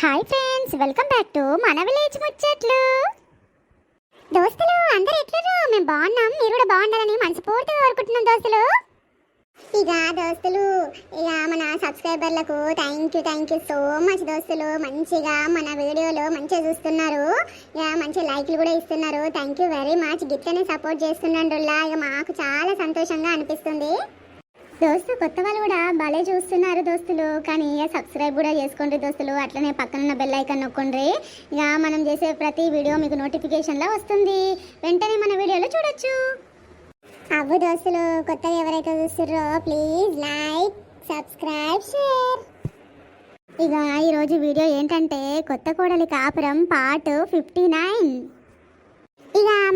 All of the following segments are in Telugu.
Hi friends, welcome back to మన విలేజ్ ముచ్చట్లు. దోస్తులు అందరూ ఎట్లరు? మేము బాగున్నాం, మీరు కూడా బాగుండాలని మనస్ఫూర్తిగా కోరుకుంటున్నాం దోస్తులు. దోస్తులు మన సబ్స్క్రైబర్లకు థ్యాంక్ యూ సో మచ్ దోస్తులు. మంచిగా మన వీడియోలో మంచిగా చూస్తున్నారు, మంచి లైక్లు కూడా ఇస్తున్నారు. Thank you very much. గిట్లనే సపోర్ట్ చేస్తున్నారు. మాకు చాలా సంతోషంగా అనిపిస్తుంది. దోస్తు కొత్త వాళ్ళు కూడా భలే చూస్తున్నారు దోస్తులు, కానీ సబ్స్క్రైబ్ కూడా చేసుకోండి దోస్తులు. అట్లనే పక్కనున్న బెల్ ఐకాన్ నొక్కండి. మనం చేసే ప్రతి వీడియో మీకు నోటిఫికేషన్లో వస్తుంది, వెంటనే మన వీడియోలో చూడొచ్చు. అవ్వు దోస్తులు, కొత్తగా ఎవరైతే చూస్తున్నారో ప్లీజ్ లైక్, సబ్స్క్రైబ్, షేర్. ఈరోజు వీడియో ఏంటంటే కొత్త కోడలి కాపురం పార్ట్ 59.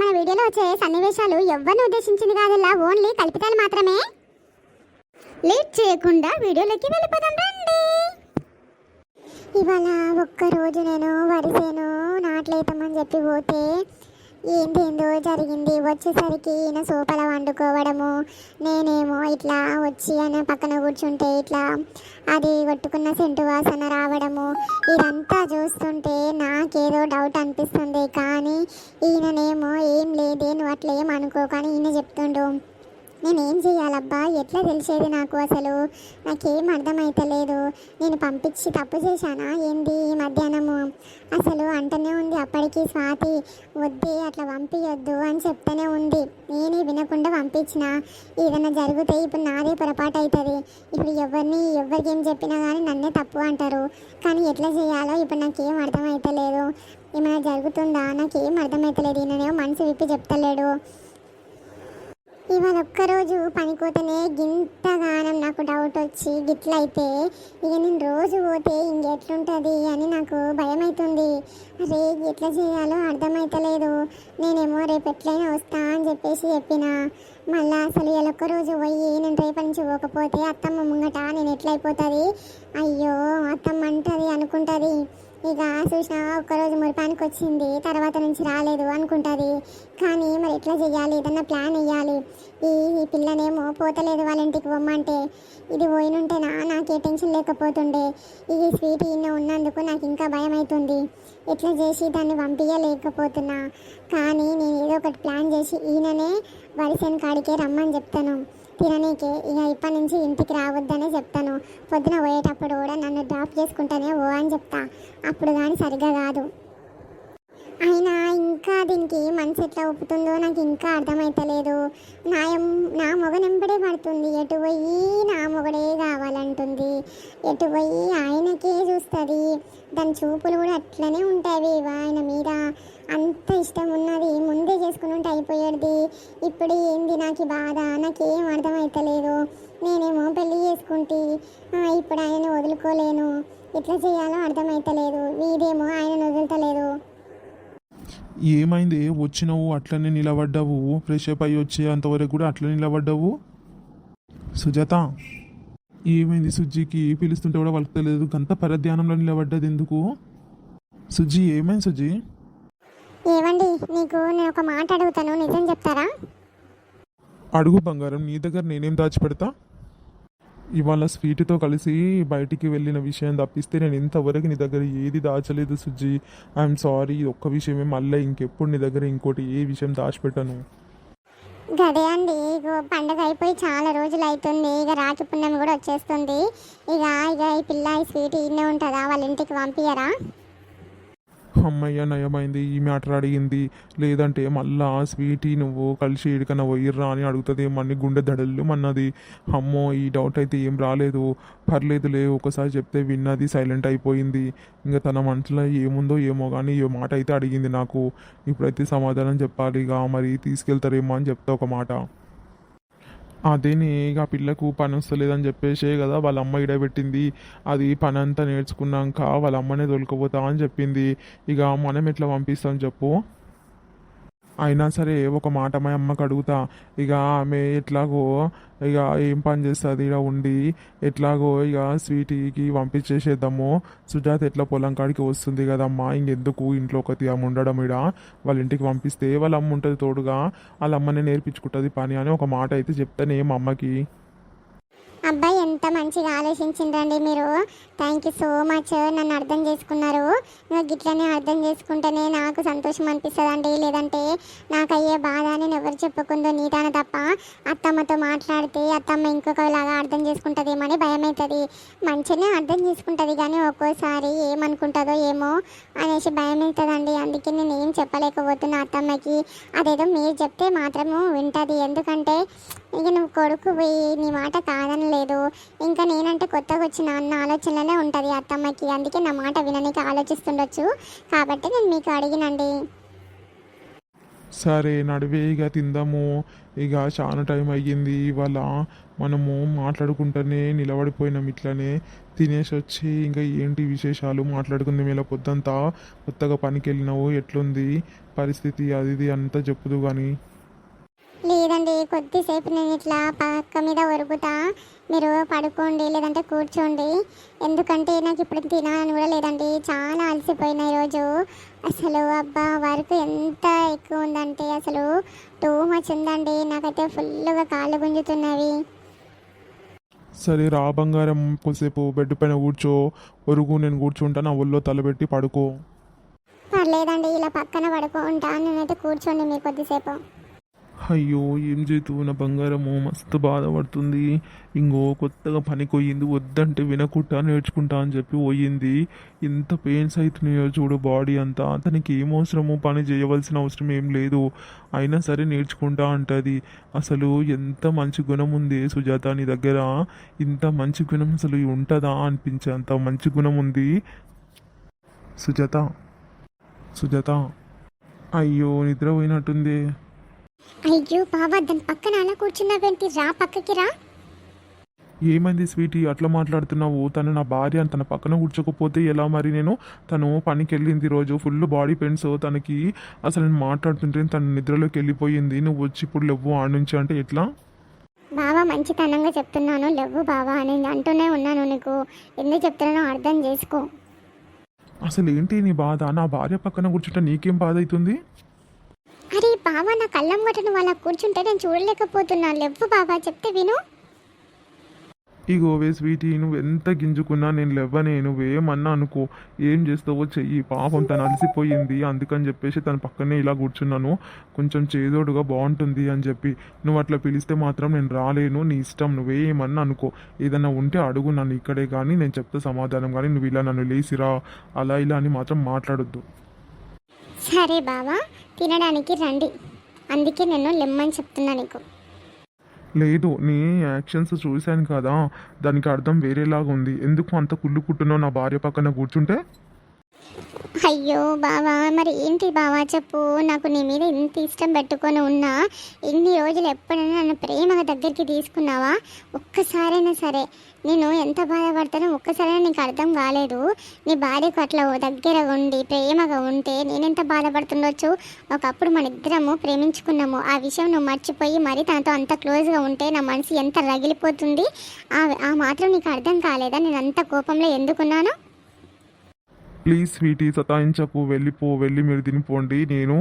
మన వీడియోలో వచ్చే సన్నివేశాలు ఎవరిని ఉద్దేశించింది కాదల్లా, ఓన్లీ కల్పితాలు మాత్రమే. లేట్ చేయకుండా వీడియోలోకి వెళ్ళిపోదాం రండి. ఇవాళ ఒక్కరోజు నేను వరిసేను నాట్లేద్దామని చెప్పి పోతే ఏందేందో జరిగింది. వచ్చేసరికి ఈయన సోపల వండుకోవడము, నేనేమో ఇట్లా వచ్చి ఆయన పక్కన కూర్చుంటే ఇట్లా అది కొట్టుకున్న సెంటు వాసన రావడము, ఇదంతా చూస్తుంటే నాకేదో డౌట్ అనిపిస్తుంది. కానీ ఈయననేమో ఏం లేదే, నువ్వు అట్లా ఏం అనుకో, కానీ ఈయన చెప్తుండు. నేనేం చేయాలబ్బా, ఎట్లా తెలిసేది నాకు? అసలు నాకేం అర్థమైతలేదు. నేను పంపించి తప్పు చేశానా ఏంది? ఈ మధ్యాహ్నము అసలు అంటనే ఉంది అప్పటికి స్వాతి, వద్దే అట్లా పంపించొద్దు అని చెప్తూనే ఉంది. నేనే వినకుండా పంపించిన. ఏదైనా జరిగితే ఇప్పుడు నాదే పొరపాటు అవుతుంది. ఇప్పుడు ఎవరికి ఏం చెప్పినా కానీ నన్నే తప్పు అంటారు. కానీ ఎట్లా చేయాలో ఇప్పుడు నాకేం అర్థమవుతలేదు. ఏమైనా జరుగుతుందా? నాకేం అర్థమవుతలేదు. ఈయననేమో మనసు విప్పి చెప్తలేడు. ఇవాళ ఒక్కరోజు పనికోతనే గింతగానం నాకు డౌట్ వచ్చి గిట్లయితే నేను రోజు పోతే ఇంకెట్లుంటుంది అని నాకు భయం అవుతుంది. అరే ఎట్లా చేయాలో అర్థమవుతలేదు. నేనేమో రేపు ఎట్లయినా వస్తా అని చెప్పిన. మళ్ళీ అసలు ఇలా ఒక్కరోజు పోయి నేను రేపటి నుంచి పోకపోతే అత్తమ్మ ముంగట నేను ఎట్లయిపోతుంది, అయ్యో అత్తమ్మ అంటుంది అనుకుంటుంది. చూసినా ఒక్కరోజు మురిపానికి వచ్చింది, తర్వాత నుంచి రాలేదు అనుకుంటుంది. కానీ మరి ఎట్లా చేయాలి? ఏదన్నా ప్లాన్ వేయాలి. ఈ పిల్లనేమో పోతలేదు వాళ్ళ ఇంటికి పొమ్మంటే. ఇది పోయినుంటేనా నాకే టెన్షన్ లేకపోతుండే. ఈ స్వీట్ ఈయన ఉన్నందుకు నాకు ఇంకా భయం అవుతుంది. ఎట్లా చేసి దాన్ని పంపించలేకపోతున్నా. కానీ నేను ఏదో ఒకటి ప్లాన్ చేసి ఈయననే వరిసేను కాడికే రమ్మని చెప్తాను తిననీకే. ఇప్పటి నుంచి ఇంటికి రావద్దనే చెప్తాను. పొద్దున పోయేటప్పుడు కూడా నన్ను డ్రాప్ చేసుకుంటానే ఓ అని చెప్తా. అప్పుడు కానీ సరిగ్గా కాదు. అయినా ఇంకా దీనికి మనసు ఎట్లా ఒప్పుతుందో నాకు ఇంకా అర్థమవుతలేదు. నా మొగనెంబడే పడుతుంది. ఎటు పోయి నా మొగడే కావాలంటుంది, ఎటు పోయి ఆయనకే చూస్తుంది. దాని చూపులు కూడా అట్లనే ఉంటాయి ఆయన మీద. అంత ఇష్టం ఉన్నది ముందే చేసుకుని ఉంటే అయిపోయేది. ఇప్పుడు ఏంది నాకు బాధ? నాకేం అర్థమవుతలేదు. నేనేమో పెళ్ళి చేసుకుంటే ఇప్పుడు ఆయనను వదులుకోలేను. ఎట్లా చేయాలో అర్థమవుతలేదు. వీడేమో ఆయనను వదులుతలేదు. ఏమైంది? వచ్చినావు అట్లనే నిలబడ్డావు, ఫ్రెష్ అప్ అయ్యి వచ్చే అంతవరకు కూడా అట్లనే నిలబడ్డావు. సుజాత ఏమైంది? సుజ్జికి పిలుస్తుంటే కూడా వలకలేదు, గంత పరధ్యానంలో నిలబడ్డది ఎందుకు? సుజ్జి ఏమైంది? సుజ్జి ఏమండి, నీకు నేను ఒక మాట అడుగుతాను, నిజం చెప్తారా? అడుగు బంగారం, నీ దగ్గర నేనేం దాచిపెడతా? ఇవాళ స్వీట్తో కలిసి బయటికి వెళ్ళిన విషయం తప్పిస్తే నేను ఇంతవరకు నీ దగ్గర ఏది దాచలేదు సుజ్జి. I'm sorry. ఒక్క విషయమే, మళ్ళీ ఇంకెప్పుడు నీ దగ్గర ఇంకోటి ఏ విషయం దాచిపెట్టాను. గదే అండి, పండగ అయిపోయి చాలా రోజులు అవుతుంది. రాఖీ పుణ్యం కూడా వచ్చేస్తుంది. ఈ పిల్ల ఈ స్వీట్ ఇన్నే ఉంటుందా? వాళ్ళ ఇంటికి పంపించరా? అమ్మయ్య నయమైంది ఈ మ్యాటర్ అడిగింది. లేదంటే మళ్ళా స్వీటీ నువ్వు కలిసి ఏడికన్నా పోయిర్రా అని అడుగుతుంది. మన్ని గుండె దడలు మన్నది. అమ్మో ఈ డౌట్ అయితే ఏం రాలేదు. పర్లేదులే, ఒకసారి చెప్తే విన్నది, సైలెంట్ అయిపోయింది. ఇంకా తన మనసులో ఏముందో ఏమో కానీ ఈ మాట అయితే అడిగింది నాకు. ఇప్పుడైతే సమాధానం చెప్పాలి. మరి తీసుకెళ్తారేమో అని చెప్తా ఒక మాట. అదేనే ఇక పిల్లకు పని వస్తలేదని చెప్పేసే కదా వాళ్ళ అమ్మ ఇడబెట్టింది. అది పని అంతా నేర్చుకున్నాక వాళ్ళ అమ్మనే తోలుకుపోతా అని చెప్పింది. ఇక మనం ఎట్లా పంపిస్తాం చెప్పు? అయినా సరే ఒక మాట మా అమ్మకి అడుగుతా. ఆమె ఎట్లాగో ఏం పని చేస్తుంది ఇక్కడ ఉండి, ఎట్లాగో స్వీటీకి పంపించేసేద్దాము. సుజాత ఎట్లా పొలం కాడికి వస్తుంది కదమ్మా, ఇంకెందుకు ఇంట్లో ఒకటి ఆమె ఉండడం ఇక్కడ. వాళ్ళ ఇంటికి పంపిస్తే వాళ్ళ అమ్మ ఉంటుంది తోడుగా, వాళ్ళ అమ్మనే నేర్పించుకుంటుంది పని అని ఒక మాట అయితే చెప్తానే మా అమ్మకి. అబ్బాయి ఎంత మంచిగా ఆలోచించిండ్రండి మీరు. Thank you so much. నన్ను అర్థం చేసుకున్నారు. నువ్వు గిట్లనే అర్థం చేసుకుంటేనే నాకు సంతోషం అనిపిస్తుందండి. లేదంటే నాకు అయ్యే బాధ నేను ఎవరు చెప్పుకుందో నీతాన తప్ప అత్తమ్మతో మాట్లాడితే అత్తమ్మ ఇంకొకలాగా అర్థం చేసుకుంటుందేమని భయం అవుతుంది. మంచిగానే అర్థం చేసుకుంటుంది కానీ ఒక్కోసారి ఏమనుకుంటుందో ఏమో అనేసి భయం అవుతుందండి. అందుకే నేను ఏం చెప్పలేకపోతున్నా అత్తమ్మకి. అదేదో మీరు చెప్తే మాత్రము వింటుంది. ఎందుకంటే ఇక నువ్వు కొడుకు పోయి నీ మాట కాదనలేదు. ఇంకా నేనంటే కొత్తగా వచ్చిన అన్న ఆలోచనలోనే ఉంటుంది అత్తమ్మకి. అందుకే నా మాట వినడానికి ఆలోచిస్తుండొచ్చు. కాబట్టి నేను మీకు అడిగినండి. సరే నడివే ఇక తిందాము. ఇక చాలా టైం అయ్యింది. ఇవాళ మనము మాట్లాడుకుంటూనే నిలబడిపోయినాం. ఇట్లనే తినేసి వచ్చి ఇంకా ఏంటి విశేషాలు మాట్లాడుకుందాం. ఇలా పొద్దంతా కొత్తగా పనికి వెళ్ళినావు, ఎట్లుంది పరిస్థితి, అది ఇది అంతా చెప్పుదు కానీ. లేదండి, కొద్దిసేపు నేను ఇట్లా పక్క మీద ఒరుగుతా. మీరు పడుకోండి లేదంటే కూర్చోండి. ఎందుకంటే నాకు ఇప్పుడు తినాలని కూడా లేదండి. చాలా అలసిపోయినా ఈరోజు. అసలు అబ్బా వర్క్ ఎంత ఎక్కువ ఉందంటే అసలు టూ మచ్ ఉందండి. నాకైతే ఫుల్గా కాళ్ళు గుంజుతున్నవి. సరే రా బంగారం, కొద్దిసేపు బెడ్ పైన కూర్చో, ఒరుగు, నేను కూర్చుంటా, నా ఒళ్ళో తలబెట్టి పడుకో. పర్లేదండి, ఇలా పక్కన పడుకుంటా. నేనైతే కూర్చోండి మీరు కొద్దిసేపు. అయ్యో ఏం చేతు నా బంగారము మస్తు బాధపడుతుంది. ఇంకో కొత్తగా పనికి పోయింది, వద్దంటే వినకుండా నేర్చుకుంటా అని చెప్పి పోయింది. ఎంత పెయిన్స్ అవుతున్నాయో చూడు బాడీ అంతా. తనకి ఏం అవసరమో పని చేయవలసిన అవసరం ఏం లేదు, అయినా సరే నేర్చుకుంటా అంటది. అసలు ఎంత మంచి గుణం ఉంది సుజాత నీ దగ్గర. ఇంత మంచి గుణం అసలు ఉంటుందా అనిపించే అంత మంచి గుణం ఉంది సుజాత. సుజాత అయ్యో నిద్ర పోయినట్టుంది. అయ్యో బాబా, దాని పక్కన అలా కూర్చున్నావేంటి? రా పక్కకి రా. ఏమైంది స్వీటీ అట్లా మాట్లాడుతున్నావు? తను నా భార్య, తన పక్కన కూర్చోకపోతే ఎలా మరి? నేను తను పనికి వెళ్ళింది రోజు, ఫుల్ బాడీ పెయిన్స్ తనకి. అసలు నేను మాట్లాడుతుంటే తను నిద్రలోకి వెళ్ళిపోయింది. నువ్వు వచ్చి ఇప్పుడు లేవు ఆడ నుంచి అంటే ఎట్లా? బావా మంచితనంగా చెప్తున్నాను, లేవు బావా అని అంటూనే ఉన్నాను. నీకు ఎందుకు చెప్తున్నానో అర్థం చేసుకో. అసలు ఏంటి నీ బాధ? నా భార్య పక్కన కూర్చుంటే నీకేం బాధ అవుతుంది? అరే బావా, నా కళ్ళం గట్టను వాళ్ళ కూర్చుంటే నేను చూడలేకపోతున్నాను. లేవు బావా, చెప్తే విను. ఇగోవే స్వీటీ, నువ్వు ఎంత గింజుకున్నా నేను లేవనే. నువ్వేమన్నా అనుకో, ఏం చేస్తావో చెయ్యి. పాపం తను అలసిపోయింది, అందుకని చెప్పేసి తన పక్కనే ఇలా కూర్చున్నాను. కొంచెం చేదోడుగా బాగుంటుంది అని చెప్పి. నువ్వు అట్లా పిలిస్తే మాత్రం నేను రాలేను. నీ ఇష్టం, నువ్వేమన్నా అనుకో. ఏదన్నా ఉంటే అడుగు నన్ను ఇక్కడే, కానీ నేను చెప్తే సమాధానం. కానీ నువ్వు ఇలా నన్ను లేసిరా అలా ఇలా అని మాత్రం మాట్లాడొద్దు. సరే బావా, తినడానికి రండి. అందుకే నేను లెమ్మని చెప్తున్నా నీకు. లేదు, నీ యాక్షన్స్ చూశాను కదా, దానికి అర్థం వేరేలాగా ఉంది. ఎందుకు అంత కుళ్ళు కుట్టున్నావు నా భార్య పక్కన కూర్చుంటే? అయ్యో బావా, మరి ఏంటి బావా చెప్పు. నాకు నీ మీద ఇంత ఇష్టం పెట్టుకొని ఉన్నా, ఇన్ని రోజులు ఎప్పుడైనా నన్ను ప్రేమగా దగ్గరికి తీసుకున్నావా? ఒక్కసారైనా సరే నేను ఎంత బాధపడతానో ఒక్కసారైనా నీకు అర్థం కాలేదు. నీ భార్యకు అట్లా దగ్గరగా ఉండి ప్రేమగా ఉంటే నేనెంత బాధపడుతుండొచ్చు. ఒకప్పుడు మన ఇద్దరము ప్రేమించుకున్నాము, ఆ విషయం నువ్వు మర్చిపోయి మరి తనతో అంత క్లోజ్గా ఉంటే నా మనసు ఎంత రగిలిపోతుంది. ఆ మాత్రం నీకు అర్థం కాలేదా నేను అంత కోపంలో ఎందుకున్నాను? ప్లీజ్ స్వీటీ, సతాయించకు, వెళ్ళిపో. వెళ్ళి మీరు తినిపోండి. నేను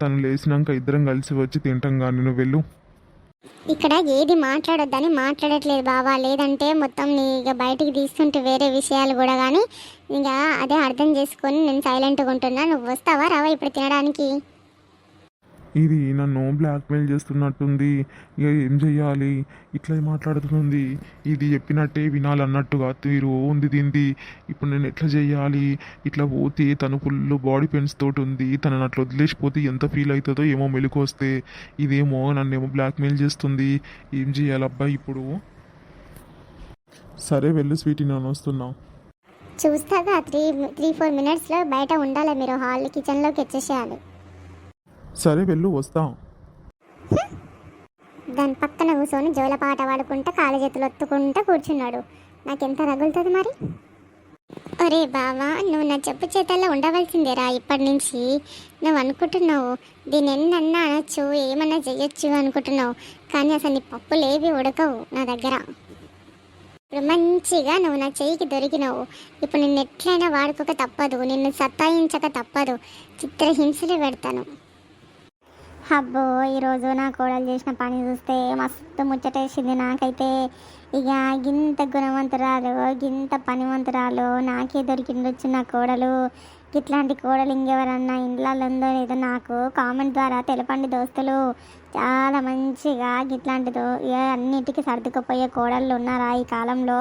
తను లేచినాక ఇద్దరం కలిసి వచ్చి తింటాం. కానీ నువ్వు వెళ్ళు. ఇక్కడ ఏది మాట్లాడొద్దని మాట్లాడట్లేదు బావా. లేదంటే మొత్తం నీ ఇక బయటికి తీసుకుంటే వేరే విషయాలు కూడా. కానీ ఇక అదే అర్థం చేసుకొని నేను సైలెంట్గా ఉంటున్నా. నువ్వు వస్తావా రావా ఇప్పుడు తినడానికి? ఇది నన్ను బ్లాక్మెయిల్ చేస్తున్నట్టుంది. ఇక ఏం చెయ్యాలి? ఇట్లా మాట్లాడుతుంది. ఇది చెప్పినట్టే వినాలన్నట్టుగా తీరు ఉంది దీంది. ఇప్పుడు నేను ఎట్లా చెయ్యాలి? ఇట్లా పోతే తను ఫుల్ బాడీ పెయిన్స్ తోటి ఉంది. తనని అట్లా వదిలేసిపోతే ఎంత ఫీల్ అవుతుందో ఏమో మెలకు వస్తే. ఇదేమో నన్నేమో బ్లాక్మెయిల్ చేస్తుంది. ఏం చెయ్యాలబ్బా ఇప్పుడు? సరే వెళ్ళు స్వీటీ, నేను వస్తున్నా. చూస్తాగా 3-4 మినిట్స్లో బయట ఉండాలి. మీరు హాల్ కిచెన్లోకి వచ్చేసేయాలి. సరే వెళ్ళు, వస్తా. దాని పక్కన కూర్చొని జోలపాట పాడుకుంటా కాళ్ళ చేతులు ఒత్తుకుంటా కూర్చున్నాడు. నాకెంత రగులుతుంది మరి. ఒరే బావా, నువ్వు నా చెప్పు చేతల్లో ఉండవలసిందేరా ఇప్పటి నుంచి. నువ్వు అనుకుంటున్నావు దీన్ని ఎన్నన్నా అనొచ్చు, ఏమన్నా చెయ్యొచ్చు అనుకుంటున్నావు. కానీ అసలు నీ పప్పులేవి ఉడకవు నా దగ్గర. ఇప్పుడు మంచిగా నువ్వు నా చెయ్యికి దొరికినావు. ఇప్పుడు నిన్ను ఎట్లయినా వాడుకోక తప్పదు, నిన్ను సతాయించక తప్పదు, చిత్రహింసలు పెడతాను. అబ్బో, ఈరోజు నా కోడలు చేసిన పని చూస్తే మస్తు ముచ్చటేసింది నాకైతే. ఇక గింత గుణవంతురాలు గింత పనివంతురాలు నాకే దొరికిండొచ్చు నా కోడలు. ఇట్లాంటి కోడలు ఇంకెవరన్నా ఇండ్లలో ఉందో లేదో నాకు కామెంట్ ద్వారా తెలపండి దోస్తులు. చాలా మంచిగా ఇట్లాంటిదో అన్నిటికీ సర్దుకుపోయే కోడళ్ళు ఉన్నారా ఈ కాలంలో?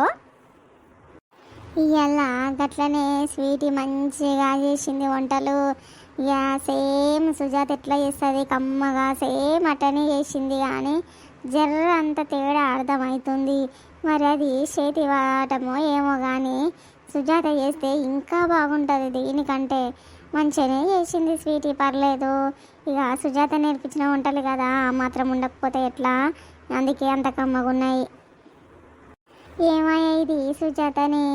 ఇవాళ గట్లనే స్వీటీ మంచిగా చేసింది వంటలు. ఇక సేమ్ సుజాత ఎట్లా చేస్తుంది కమ్మగా సేమ్ అటనే చేసింది, కానీ జర్ర అంత తేడా అర్థమవుతుంది. మరి అది చేతి వాటమో ఏమో కానీ సుజాత చేస్తే ఇంకా బాగుంటుంది. దీనికంటే మంచిగానే చేసింది స్వీటీ, పర్లేదు. ఇక సుజాత నేర్పించిన వంటలు కదా, ఆ మాత్రం ఉండకపోతే ఎట్లా, అందుకే అంత కమ్మగున్నాయి. ఏమయ్యా ఇది సుజాతని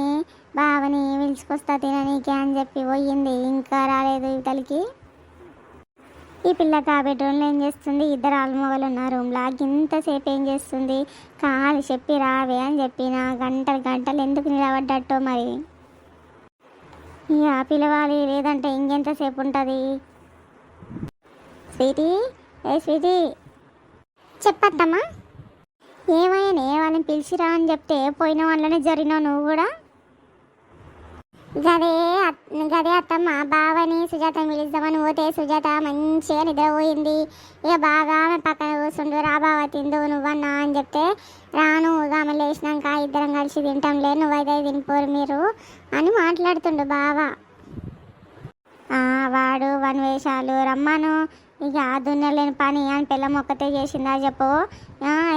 బావని పిలుచుకొస్తా తిననీకి అని చెప్పి పోయింది, ఇంకా రాలేదు ఇవతలికి. ఈ పిల్ల ఆ బెడ్రూమ్లో ఏం చేస్తుంది? ఇద్దరు ఆల్మొగలు ఉన్న రూమ్లో ఇంతసేపు ఏం చేస్తుంది? కాలు చెప్పి రావే అని చెప్పిన గంటలు గంటలు ఎందుకు నిలబడ్డట్టు మరి. ఇక పిలవాలి, లేదంటే ఇంకెంతసేపు ఉంటుంది? స్వీటీ, ఏ స్వీటీ చెప్పద్దమ్మా. ఏమైనా వాళ్ళని పిలిచిరా అని చెప్తే పోయిన వాళ్ళనే జరిగినావు నువ్వు కూడా. గదే అత్తమ్మ, బావని సుజాతని పిలుద్దామని పోతే సుజాత మంచిగా నిద్రపోయింది. ఇక బాగా ఆమె పక్కన కూర్చుండు, రా బావ తిందు నువ్వన్నా అని చెప్తే రాను, ఆమె లేచినాక ఇద్దరం కలిసి తింటాంలే, నువ్వైతే తినిపోరు మీరు అని మాట్లాడుతుండు బావ. వాడు వన్ వేషాలు రమ్మను, ఇక దున్నలేని పని అని పిల్లం ఒక్కతే చేసిందా చెప్పు?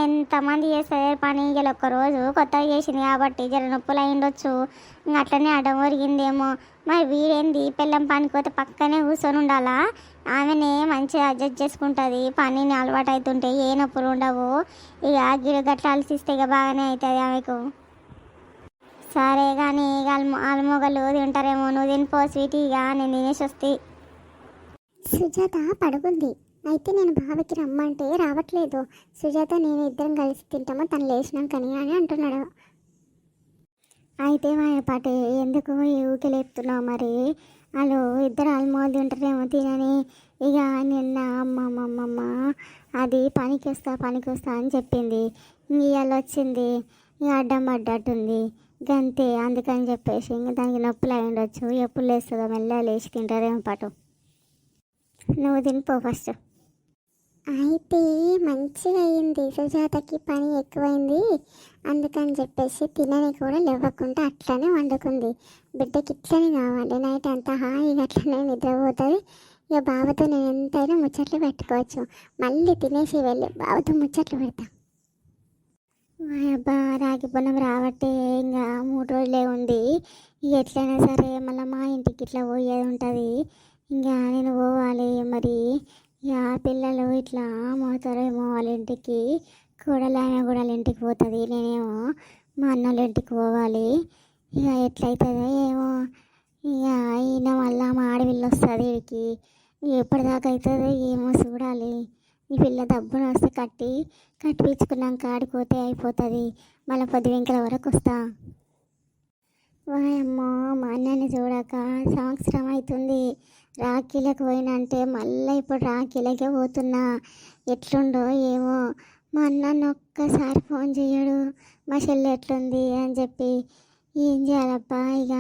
ఎంతమంది చేస్తుంది పని, ఇక ఒక్కరోజు కొత్తగా చేసింది కాబట్టి జర నొప్పులు అయ్యిండొచ్చు, ఇంక అట్లనే అడ్డం ఒరిగిందేమో. మరి వీడేంది పిల్లం పనికి పోతే పక్కనే కూర్చొని ఉండాలా? ఆమెనే మంచిగా అడ్జస్ట్ చేసుకుంటుంది, పనిని అలవాటు అవుతుంటే ఏ నొప్పులు ఉండవు. ఇక గిడు గట్ల అలసిస్తే ఇక బాగానే అవుతుంది ఆమెకు. సరే కానీ ఇక ఆల్మొగలు తింటారేమో, నువ్వు తినిపో స్వీటీ, ఇక నేను తినేసి వస్తే. సుజాత పడుకుంది, అయితే నేను బావకి రమ్మంటే రావట్లేదు. సుజాత నేను ఇద్దరం కలిసి తింటామో తను లేచినాకని అని అంటున్నాడు. అయితే పాటి ఎందుకు ఊకే లేపుతున్నావు మరి? వాళ్ళు ఇద్దరు ఆల్మోలు తింటారేమో తినని. ఇక నిన్న అమ్మమ్మమ్మ అది పనికి వస్తా అని చెప్పింది, ఇవాళ వచ్చింది, ఇక అడ్డం పడ్డట్టుంది గంతే. అందుకని చెప్పేసి ఇంక దానికి నొప్పులు అయి ఉండొచ్చు, ఎప్పుడు లేస్తుందో మెల్ల లేచి తింటారేమో పాటు. నువ్వు తినిపో ఫస్ట్. అయితే మంచిగా అయింది, సుజాతకి పని ఎక్కువైంది అందుకని చెప్పేసి తినని కూడా లేవకుండా అట్లనే వండుకుంది. బిడ్డకి ఇట్లనే కావాలి, నైట్ అంతా హాయిగా అట్లనే నిద్రపోతుంది. ఇక బావతో నేను ఎంతైనా ముచ్చట్లు పెట్టుకోవచ్చు, మళ్ళీ తినేసి వెళ్ళి బావతో ముచ్చట్లు పెడతా. అబ్బా రాగి పొలం రాబట్టే ఇంకా 3 రోజులే ఉంది. ఇక ఎట్లయినా సరే మళ్ళీ మా ఇంటికి ఇట్లా పోయేది ఉంటుంది, ఇంకా నేను పోవాలి. మరి ఇక పిల్లలు ఇట్లా పోతారేమో వాళ్ళ ఇంటికి, కూడలైనా కూడా వాళ్ళ ఇంటికి పోతుంది, నేనేమో మా అన్నోళ్ళ ఇంటికి పోవాలి. ఇక ఎట్లయితుందో ఏమో, ఇక ఈయన మళ్ళీ మా ఆడపిల్ల వస్తుంది వీడికి, ఎప్పటిదాకా అవుతుందో ఏమో చూడాలి. ఈ పిల్ల డబ్బున వస్తే కట్టిపించుకున్నాక ఆడిపోతే అయిపోతుంది, మళ్ళీ 10 గంటల వరకు వస్తా. వాయమ్మో మా అన్నని చూడక సంవత్సరం అవుతుంది. రాఖీలకు పోయినంటే మళ్ళీ ఇప్పుడు రాఖీలకే పోతున్నా. ఎట్లుండో ఏమో, మా అన్నను ఒక్కసారి ఫోన్ చేయడు, మా చెల్లి ఎట్లుంది అని చెప్పి. ఏం చేయాలబ్బా? ఇక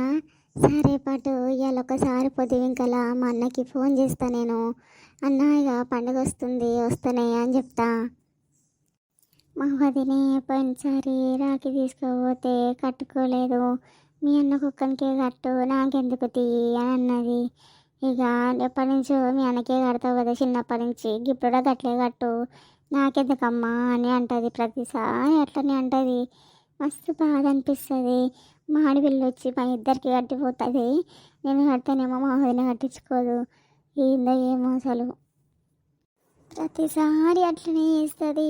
సరే పాటు ఇవాళ ఒకసారి 10 గంటల మా అన్నకి ఫోన్ చేస్తా నేను. అన్న ఇక పండుగ వస్తానే అని చెప్తా. మా వదినే పోయినసారి రాఖీ తీసుకోపోతే కట్టుకోలేదు, మీ అన్న కుక్కనికే కట్టు నాకెందుకు తీ అని అన్నది. ఇక ఎప్పటి నుంచో మీ అన్నకే కడతావు కదా చిన్నప్పటి నుంచి, ఇప్పుడు గట్లే కట్టు నాకెందుకమ్మా అని అంటుంది. ప్రతిసారి అట్లనే అంటుంది, మస్తు బాధ అనిపిస్తుంది. మా ఆడపిల్ల వచ్చి మా ఇద్దరికి కట్టిపోతుంది, నేను కడతానేమో మా వదిన కట్టించుకోదు. ఏందో ఏమో అసలు ప్రతిసారి అట్లనే చేస్తుంది.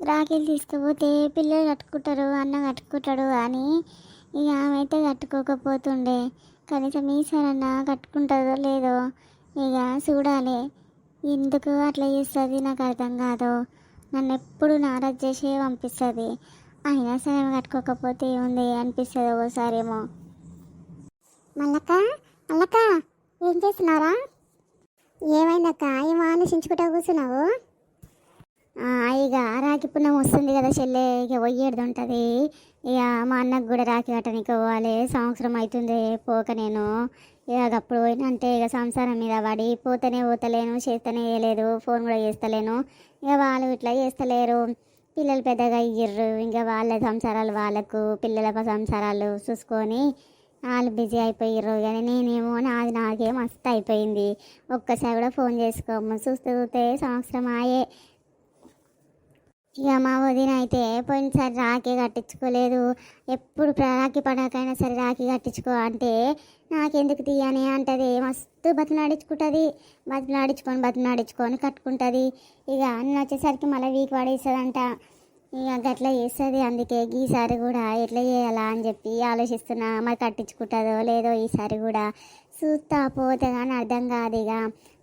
రాఖీలు తీసుకుపోతే పిల్లలు కట్టుకుంటారు, అన్న కట్టుకుంటాడు అని ఇక ఆమె అయితే కట్టుకోకపోతుండే. కనీసం ఈసారన్నా కట్టుకుంటుందో లేదో ఇక చూడాలి. ఎందుకు అట్లా చేస్తుంది నాకు అర్థం కాదు. నన్ను ఎప్పుడు నారాజ్ చేసి పంపిస్తుంది, అయినా సరే ఆమె కట్టుకోకపోతే ఏముంది అనిపిస్తుంది ఒకసారేమో. మల్లక్క ఏం చేస్తున్నారా? ఏమైందక్క ఏమో ఆలోచించుకుంటా కూర్చున్నావు? ఇక రాఖీ పుణ్యం వస్తుంది కదా చెల్లె, ఇక పోయేది ఉంటుంది. ఇక మా అన్నకు కూడా రాఖీ కట్టనికి పోవాలి. సంవత్సరం అవుతుంది పోక నేను. ఇక అప్పుడు పోయినంటే ఇక సంసారం మీద పడి పోతలేను, చేస్తూనే లేదు, ఫోన్ కూడా చేస్తలేను. ఇక వాళ్ళు ఇట్లా చేస్తలేరు, పిల్లలు పెద్దగా అయ్యిర్రు. ఇంకా వాళ్ళ సంసారాలు వాళ్ళకు, పిల్లల సంసారాలు చూసుకొని వాళ్ళు బిజీ అయిపోయారు. కానీ నేనేమో నాకే మస్తు అయిపోయింది. ఒక్కసారి కూడా ఫోన్ చేసుకోము, చూస్తే సంవత్సరం ఆయే. ఇక మా వదిన అయితే పోయినసారి రాఖీ కట్టించుకోలేదు. ఎప్పుడు రాఖీ పండగకైనా సరే రాఖీ కట్టించుకో అంటే నాకెందుకు తీయని అంటది. మస్తు బతిలాడించుకుంటుంది. బతిలాడించుకొని కట్టుకుంటుంది. ఇక అన్న వచ్చేసరికి మళ్ళీ వీక్ పడేస్తుందంట. ఇక గట్లా చేస్తుంది. అందుకే ఈసారి కూడా ఎట్లా చేయాలా అని చెప్పి ఆలోచిస్తున్నా. మరి కట్టించుకుంటుందో లేదో ఈసారి కూడా చూస్తా. పోతే కానీ అర్థం కాదు. ఇక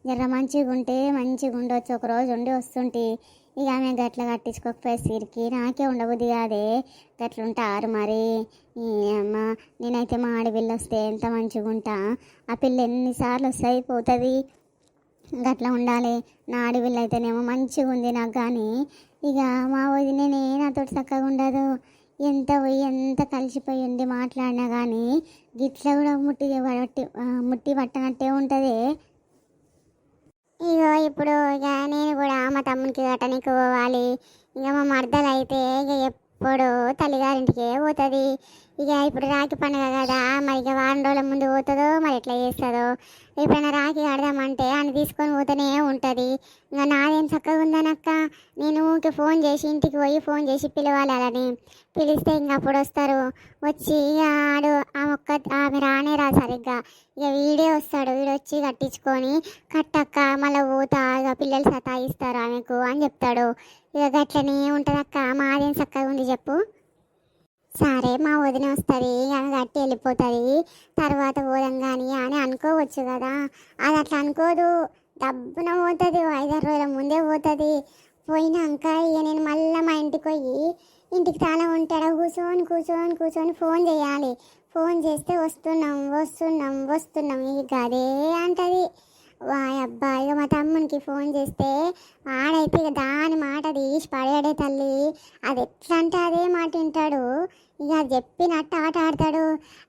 జర మంచిగా ఉంటే మంచిగా ఉండొచ్చు, ఒకరోజు ఉండి వస్తుంటే. ఇక ఆమె గట్ల కట్టించుకోకపోయేసరికి నాకే ఉండబుద్ధి కాదే. గట్లుంటారు మరి. అమ్మ నేనైతే మా ఆడపిల్ల వస్తే ఎంత మంచిగా ఉంటా. ఆ పిల్ల ఎన్నిసార్లు వస్తాయి పోతుంది. గట్లా ఉండాలి. నా ఆడపిల్ల అయితేనేమో మంచిగా ఉంది నాకు. కానీ ఇక మా వదినే నాతో చక్కగా ఉండదు. ఎంత కలిసిపోయి ఉండి మాట్లాడినా కానీ గిట్ల కూడా ముట్టి పట్టనట్టే ఉంటుంది. ఇగో ఇప్పుడు ఇక నేను కూడా మా తమ్మునికి గట్టనికి పోవాలి. ఇక మా మరదలు అయితే ఇక ఎప్పుడు తల్లిగారింటికే పోతుంది. ఇక ఇప్పుడు రాఖీ పండుగ కదా, మరి ఇక వారం రోజుల ముందు పోతుందో మరి ఎట్లా చేస్తుందో. ఎప్పుడైనా రాఖీ కడదామంటే అని తీసుకొని పోతూనే ఉంటుంది. ఇంకా నాదేం చక్కగా ఉందనక్క. నేను ఊరికి ఫోన్ చేసి ఇంటికి పోయి ఫోన్ చేసి పిలవాలి. అలాని పిలిస్తే ఇంక అప్పుడు వస్తారు. వచ్చి ఇక ఆమె రానే రా సరిగ్గా. ఇక వీడే వస్తాడు. వీడు వచ్చి కట్టించుకొని కట్టక్క మళ్ళీ పోతా, ఇక పిల్లలు సతాయిస్తారు ఆమెకు అని చెప్తాడు. ఇక గట్లనే ఉంటుందక్క. మాదేం చక్కగా ఉంది చెప్పు. సరే మా వదిన వస్తుంది, ఆమె కట్టి వెళ్ళిపోతుంది, తర్వాత పోదాం కానీ అని అనుకోవచ్చు కదా. అది అట్లా అనుకోదు. డబ్బున పోతుంది. 5-6 రోజుల ముందే పోతుంది. పోయినాక ఇక నేను మళ్ళీ మా ఇంటికి పోయి ఇంటికి తాళం ఉంటాడు. కూర్చొని ఫోన్ చేయాలి. ఫోన్ చేస్తే వస్తున్నాం ఇక అదే అంటది. అబ్బా ఇక మా తమ్మునికి ఫోన్ చేస్తే ఆడైతే ఇక దాని మాట తీసి పడేడే తల్లి. అది ఎట్లా అంటే అదే మాట వింటాడు. ఇక అది చెప్పినట్టు ఆట ఆడతాడు.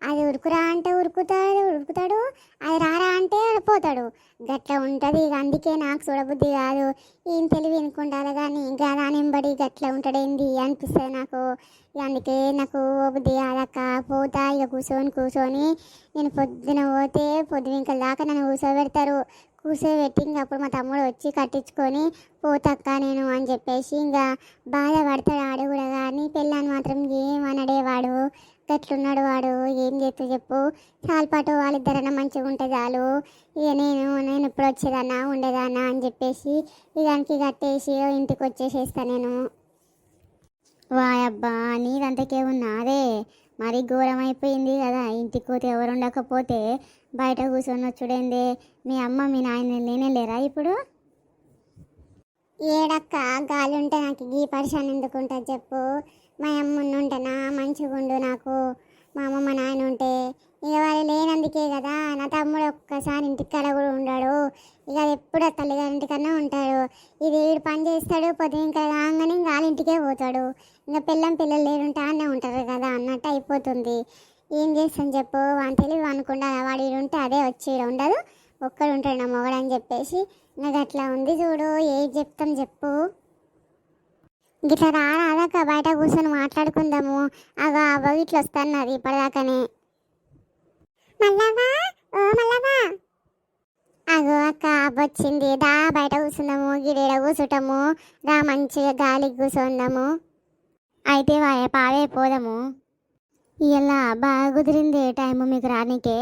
అది ఉరుకురా అంటే ఉరుకుతాడు, అది రారా అంటే పోతాడు. గట్లా ఉంటుంది. ఇక అందుకే నాకు చూడబుద్ధి కాదు. ఏం తెలివి వినుకుంటారు కానీ ఇంకా దానింబడి గట్లా ఉంటాడేంది అనిపిస్తుంది నాకు. ఇక అందుకే నాకు బుద్ధి కాదక్క. పోతా ఇక కూర్చొని నేను పొద్దున పోతే పొద్దువింకల దాకా నన్ను కూర్చోబెట్టి ఇంక అప్పుడు మా తమ్ముడు వచ్చి కట్టించుకొని పోతక్క నేను అని చెప్పేసి ఇంకా బాధపడతాడు. ఆడు కూడా కానీ పెళ్ళాన్ని మాత్రం ఏమనడే వాడు. గట్లున్నాడు వాడు. ఏం చేస్తూ చెప్పు. చాలపాటు వాళ్ళిద్దరన్నా మంచిగా ఉంటే చాలు. ఇక నేను ఇప్పుడు వచ్చేదన్నా ఉండేదన్నా అని చెప్పేసి ఇక దానికి కట్టేసి ఇంటికి వచ్చేసేస్తాను నేను. వాయబ్బా నీదంతకే ఉన్నాదే. మరి ఘోరం అయిపోయింది కదా. ఇంటికి పోతే ఎవరు ఉండకపోతే బయట కూర్చొని వచ్చుడేందే. మీ అమ్మ మీ నాయన లేరా ఇప్పుడు? ఏడక్క గాలి ఉంటే నాకు గీ పరిశాన్ ఎందుకుంటుంది చెప్పు. మా అమ్మ ఉంటేనా మంచిగా ఉండు నాకు. మా అమ్మ మా నాయన ఉంటే ఇక వాళ్ళు లేనందుకే కదా. నా తమ్ముడు ఒక్కసారి ఇంటికాడ కూడా ఉండడు. ఇక అది ఎప్పుడు తల్లిగారింటికన్నా ఉంటాడు. ఇది వీడు పని చేస్తాడు. పొద్దున ఇంకా రాగానే ఇంకా వాళ్ళ ఇంటికే పోతాడు. ఇంకా పిల్లలు లేరుంటా అనే ఉంటారు కదా అన్నట్టు అయిపోతుంది. ఏం చేస్తాను చెప్పు. వాని తెలివి అనుకుండా వాడు ఉంటే అదే వచ్చి ఉండదు. ఒక్కడు ఉంటాడు నా మొగడు అని చెప్పేసి నాకు అట్లా ఉంది చూడు. ఏది చెప్తాం చెప్పు. గిట్లా రాదాక బయట కూర్చొని మాట్లాడుకుందాము. అవ్వ ఇట్లా వస్తున్నది ఇప్పటిదాకానే. మళ్ళవా అగో అక్క అవ్వొచ్చింది. దా బయట కూర్చుందాము. గిడేడ కూర్చుంటాము. దా మంచిగా గాలికి కూర్చుందాము. అయితే పావే పోదాము. ఇలా బాగా కుదిరింది టైము మీకు రానికే.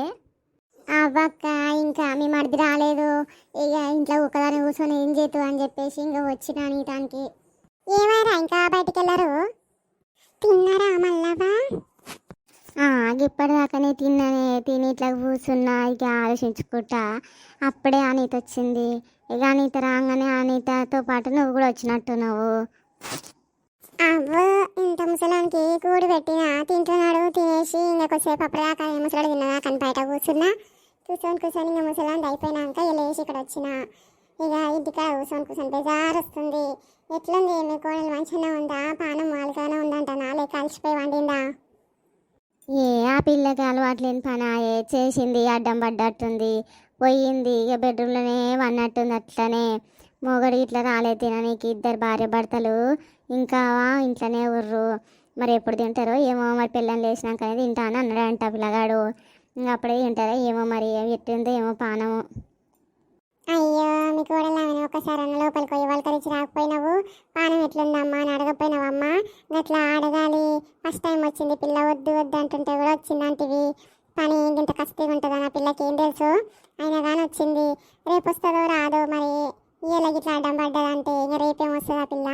అవ్వక్క ఇంకా మీ మరిది రాలేదు. ఇక ఇంట్లో ఒకదాని కూర్చొని ఏం చేతు అని చెప్పేసి ఇంకా వచ్చినా నీటానికి. ఏమైనా ఇంకా బయటికి వెళ్ళరు? తిన్నారా మళ్ళవా? ఇప్పటిదాకానే తిని ఇట్లా కూర్చున్నా. ఇక ఆలోచించుకుంటా అప్పుడే అనిత వచ్చింది. ఇక అనిత రాగానే అనితతో పాటు నువ్వు కూడా వచ్చినట్టున్నావు. అవ్వ ఇంత ముసలానికి కూడి పెట్టినా తింటున్నాడు. తినేసి ఇంకా కొద్దిసేపు అప్పుడే ముసలాడు తిన్నదా కానీ బయట కూర్చున్నా. కూర్చొని ఇంకా ముసలాంటి అయిపోయినాక లేచి ఇక్కడ వచ్చిన. ఇక ఇంటికాడ కూర్చొని బెజారు వస్తుంది. ఎట్లుంది మీ కోడలు మంచిగానే ఉందా? పానం మాలుగానే ఉందంటనా లేక కలిసిపోయి వండిందా? ఏ ఆ పిల్లకి అలవాట్లేని పనాయే చేసింది, అడ్డం పడ్డట్టుంది, పోయింది ఇక బెడ్రూమ్లోనే వన్నట్టుంది. అట్లనే మొగడు ఇట్లా రాలేదు తిననీకి. ఇద్దరు భార్య భర్తలు ఇంకా ఇంట్లోనే ఉర్రు. మరి ఎప్పుడు తింటారో ఏమో, మరి పిల్లని లేచినాకనే తింటా అని అన్నాడంట పిల్లగాడు. ఇంకా అప్పుడే తింటారో ఏమో, మరి ఎట్టుందో ఏమో పానము. అయ్యో మీ కోడలు ఆమెను ఒకసారి అన్న లోపలికి పోయి వాళ్ళకరించి రాకపోయినావు, పానం ఎట్లుందమ్మా అని అడగపోయినావమ్మా? గట్లా అడగాలి. ఫస్ట్ టైం వచ్చింది పిల్ల, వద్దు వద్దు అంటుంటే కూడా వచ్చిందంటివి. పని ఇంత కష్టంగా ఉంటుందా నా పిల్లకి ఏం తెలుసు? అయినా కానీ వచ్చింది. రేపు వస్తుందో రాదో మరి. ఇయ్యలకి ఇట్లా అడ్డం పడ్డదంటే ఇంకా రేపేం వస్తుంది ఆ పిల్ల?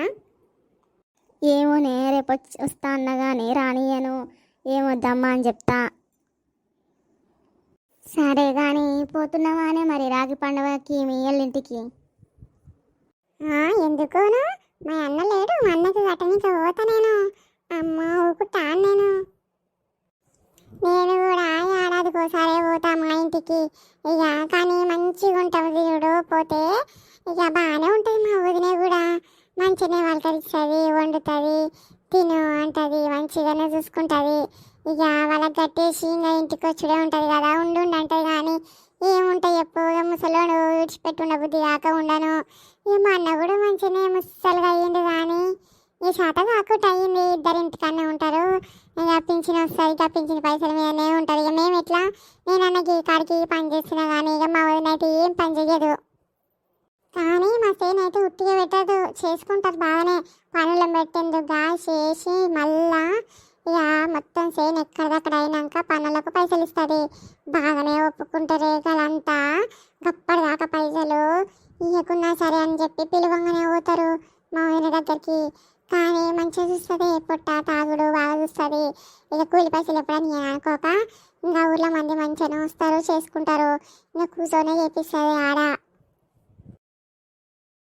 ఏమోనే రేపు వస్తా అన్నా కానీ రానియను, ఏమొద్దమ్మా అని చెప్తా. సరే కానీ పోతున్నావానే మరి రాగి పండుగకి మీ అల్లింటికి? ఎందుకోను? మా అన్న లేడు, మా అన్నకి కట్టనికి పోతా నేను. అమ్మ ఊకుతాను నేను. నేను కూడా ఏడాదికోసారే పోతా మా ఇంటికి. ఇక కానీ మంచిగా ఉంటుంది చూడు పోతే. ఇక బాగానే ఉంటుంది. మా వదిన కూడా మంచిగానే పలకరిస్తుంది, వండుతుంది, తిను అంటుంది, మంచిగానే చూసుకుంటుంది. ఇక వాళ్ళకి కట్టేసి ఇంకా ఇంటికి వచ్చుడే ఉంటుంది కదా, ఉండు అంటుంది. కానీ ఏముంటాయి ఎప్పుడు ముసలోడు విడిచిపెట్టుండ బుద్ధి కాక ఉండను. ఇక మా అన్న కూడా మంచిగానే ముసలుగా అయ్యిండు. కానీ ఈ శాత కాకుండా అయ్యింది. ఇద్దరు ఇంటికన్నా ఉంటారు. ఇక పింఛన్ వస్తుంది, ఇక పింఛన్ పైసల మీదనే ఉంటుంది. ఇక మేము ఎట్లా, నేను అన్నకి కాడికి పని చేస్తున్నా కానీ ఇక మా వదిన అయితే ఏం పని చేయదు. కానీ మా సేన అయితే ఉట్టిగా పెట్టదు, చేసుకుంటారు బాగానే. పనులు పెట్టేందుకు చేసి మళ్ళా ఇక మొత్తం సేన ఎక్కడక్కడ అయినాక పనులకు పైసలు ఇస్తుంది. బాగానే ఒప్పుకుంటారు. రేఖలంతా గప్పటిదాకా పైసలు ఇవ్వకున్నా సరే అని చెప్పి పిలువంగానే పోతారు మా వదిన దగ్గరికి. కానీ మంచిగా చూస్తుంది, పొట్ట తాగుడు బాగా చూస్తుంది. ఇక కూలి పైసలు ఎప్పుడని నేను అనుకోక ఇంకా ఊర్లో మంది మంచిగానే వస్తారు, చేసుకుంటారు. ఇంకా కూర్చొనే చేపిస్తుంది ఆడ.